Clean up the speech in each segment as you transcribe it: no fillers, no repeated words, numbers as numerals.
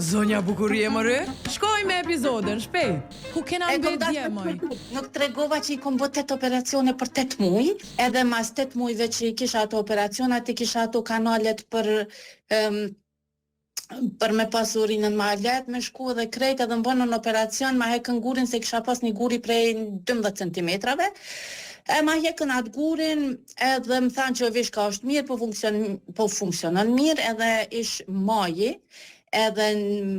Zonja bukurie më rë, shkoj me epizodën, shpejt. Ku kena mbe dje, moj? Nuk tregova që i kom bë 8 operacione për 8 muaj, edhe mas 8 muajve që i kisha ato operacionat, i kisha ato kanalet për me pas urinën ma let, me shku edhe krejt edhe më bënë në operacion, ma hekën gurin se kisha pas një guri prej 12 cm. Ma hekën atë gurin edhe më thanë që veshka është mirë, po funksionon mirë, edhe ish maji, edhe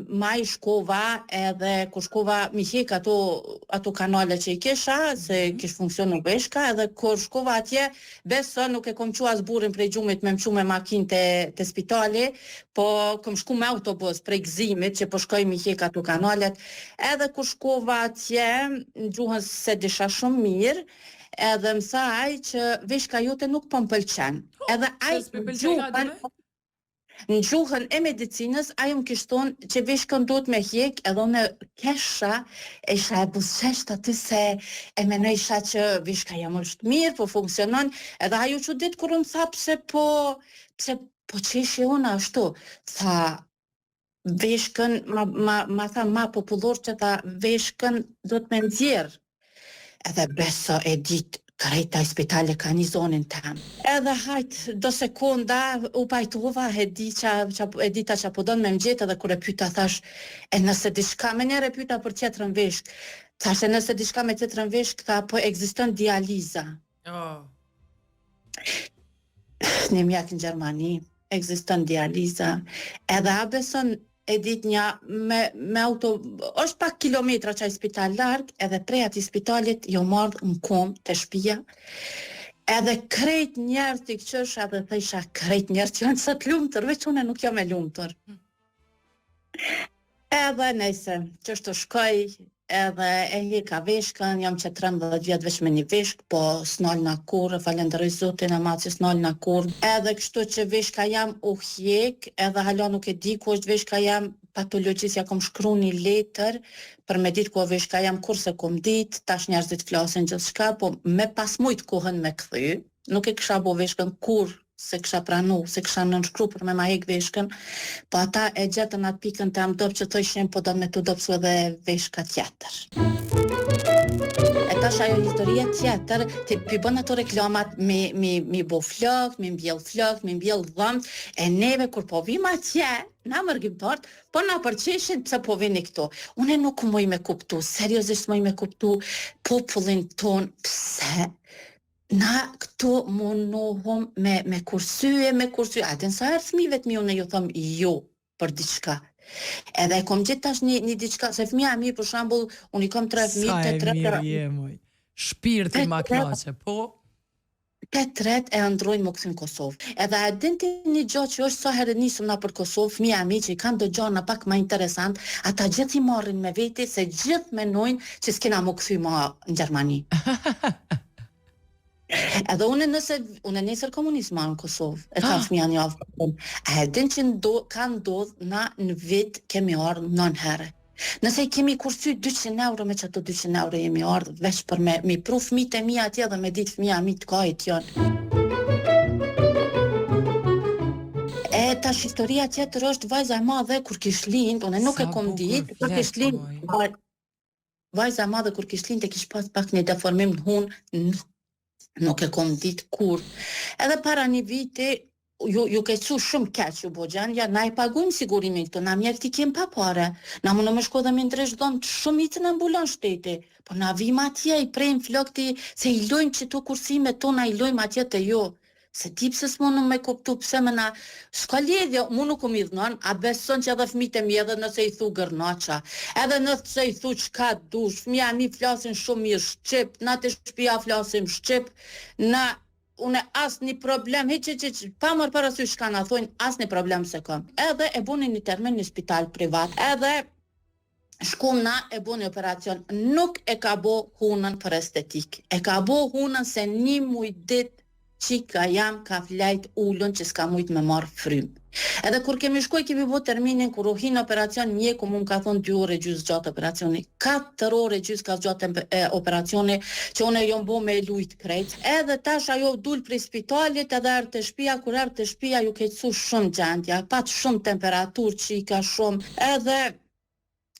maj shkova, edhe kur shkova mi hek ato kanale që i kisha, se kish funksionu veshka, edhe kur shkova atje, beso nuk e kom qu as burin prej gjumit me mqu me makin të spitali, po kom shku me autobus prej Gzimit që po shkoj mi hek ato kanalet, edhe kur shkova atje, në gjuhën se disha shumë mirë, edhe më tha aj që veshka jote nuk po më pëlqen. Edhe aj në gjuhën e medicinës, ajo më kishtë thonë që veshkën do të me hjek, edhe unë kesha, e isha e busqesht aty se e menojsha që veshka jam është mirë, po funksionon, edhe ajo që ditë kur unë tha pse po qeshje unë ashtu, tha veshkën, ma tha ma popullor që tha veshkën do të me nxjerë, edhe beso e ditë, krejta i spitale ka një zonin tem. Edhe hajtë, do sekonda, u pajtova, e dita që po donë me më gjetë, edhe kur e pyta thash, e nëse dishka, me njerë e pyta për tjetërën veshk, thash e nëse dishka me tjetërën veshk, tha po egziston dializa. Një mjak në Gjermani, egziston dializa, edhe a beson, e dit një me auto, është pak kilometra që a i spital larg, edhe prej ati spitalit jo mardh në kom të shpia, edhe krejt njerë të këqësh, edhe të isha krejt njerë që janë sot lumëtër, veç une nuk jam e lumëtër. Edhe nëjse, që është të shkoj, edhe e heka veshkën, jam që 13 vjetë veç me një veshk, po s'nal në kur, falenderoj Zotin e madh që s'nal në kur. Edhe kështu që veshka jam u hjek, edhe hala nuk e di ku është veshka jam, patologjisë ja kom shkru një letër, për me ditë ku veshka jam kur se kom ditë, tash njerëzit flasin gjithçka, po me pas mujt kohën me kthy, nuk e kisha bo veshkën kur se kisha pranu, se kisha nënshkru për me ma hek veshkën, po ata e gjetën atë pikën të amdop që thoshin po do me të dopsu edhe veshka tjetër. E tash ajo historia tjetër, ti bën ato reklamat mi bo flok, mi mbjell flok, mi mbjell dhëmt, e neve kur po vim atje, na mërgjimtart, po na përqeshin pse po vini këto. Une nuk muj me kuptu, seriozisht muj me kuptu popullin ton, pse na këto mundohëm me kursye, atin sa herë fëmijëve të mi unë ju thëm jo për diçka. Edhe e kom gjithë tash një diçka, se fëmija mi për shambull, unë i kom 3 fëmijë, Sa e mirë je, moj. Shpirti ma knaqe, po? Te tret e ndrojnë më këthin Kosovë. Edhe e dinti një gjatë që është sa herë nisëm na për Kosovë, fëmija mi që i kanë do gjana pak ma interesant, ata gjithë i marrin me veti se gjithë menojnë që s'kena më këthy ma në Gjermani. Edhe une nesër komunizma në Kosovë, e ka fëmija një avë. A e din që ka ndodhë na në vit kemi ardhë 9 herë. Nëse i kemi kursy 200 euro, me që ato 200 euro jemi ardhë, veç për mi pru fëmijët e mija atje dhe me ditë fëmija mi të kajt janë. E tash historia tjetër është vajza e madhe kur kish lind, une nuk e kom ditë, kur kish lind, vajza e madhe kur kish lind e kish pas pak një deformim në hunë, nuk e kom ditë kur. Edhe para një viti, ju kequ shumë keq ju bogjan, ja na i pagujmë sigurimin këto, na mjekti kem pa pare, na më në më shko dhe me ndresh dhomë të shumicën e mbulon shteti, po na vim atje, i prejmë flokti, se i lojmë që tu kursime tona, i lojmë atje të jo. Se ti pse s'monë me kuptu, pse me na, s'ka lidhjo, mu nuk më idhnon, a beson që edhe fëmijët e mi edhe nëse i thu gërnaqa, edhe nëse i thu qka dush, fëmija mi flasin shumë mirë shqip, na të shpia flasim shqip, na, une as një problem, pa mërë parasysh shka na thojnë, as një problem se kom. Edhe e buni një termin një spital privat, edhe shkum na e bu një operacion, nuk e ka bo hunën për estetik, e ka bo hunën se një muj dit qika jam ka flajt ullën që s'ka mujt me marrë frymë. Edhe kur kemi shkuj, kemi bo terminin, kur u hin operacion, mjeku mu ka thonë 2 orë gjysë gjatë operacioni, 4 orë gjysë ka gjatë operacioni, që une jom bo me lujt krejt. Edhe tash ajo dul prej spitalit, edhe erë të shpia, kur erë të shpia ju keqsu shumë gjendja, pat shumë temperatur, qika shumë, edhe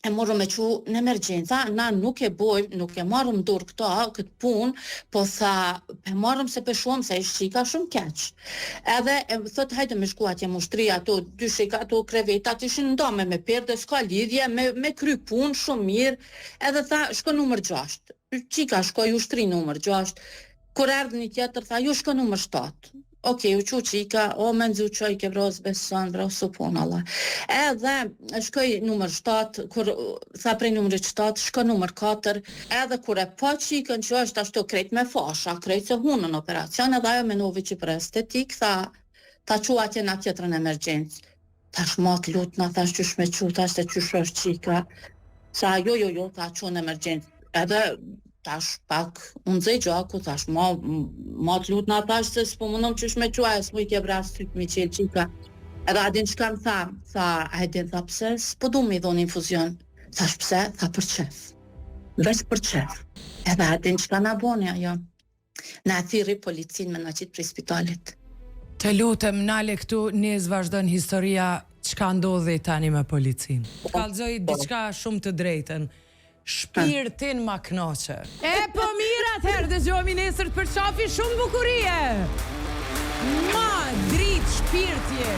e morëm me qu në emergjenca, na nuk e bojmë, nuk e marrëm dorë këtë punë, po tha, e marrëm se peshuam se ishtë qika shumë keq. Edhe e thot, hajde me shku atje mushtri, ato dy shika, ato krevetat ishin ndame me perde, s'ka lidhje, me kry punë shumë mirë, edhe tha, shko numër 6. Qika shkoj ushtri numër 6. Kur erdhë një tjetër, tha, ju shko numër 7. Okej, u qu qika, o me nëzu qoj ke vros beson, vros supon Allah. Edhe shkoj numër 7, kur tha prej numërit 7, shko numër 4, edhe kur e pa qikën që është ashtu krejt me fasha, krejt se hunën operacion, edhe ajo menovi që për estetik, ta qu atje në tjetër në emergjencë. Tash mat lutna, tash qysh me qu, tash se qysh është qika. Sa jo, ta qu në emergjencë. Edhe tash pak unë zej gjaku, tash ma të lutna tash se s'po mundom qysh me qua, e s'mu i kebra syt mi qelë qika. Edhe adin që kam tha, adin tha pse, s'po du mi dhon infuzion. Thash pse, tha për qef. Vesh për qef. Edhe adin që ka na boni ajo. Na thiri policin me na qitë prej spitalit. Të lutem, nale këtu, njës vazhdojnë historia çka ndodhi tani me policin. Kallëzoj diçka shumë të drejtën. Shpirtin ma knoqe. E po mirë atëherë, dëgjohemi nesër të përshafi shumë bukurie. Ma dritë shpirtje.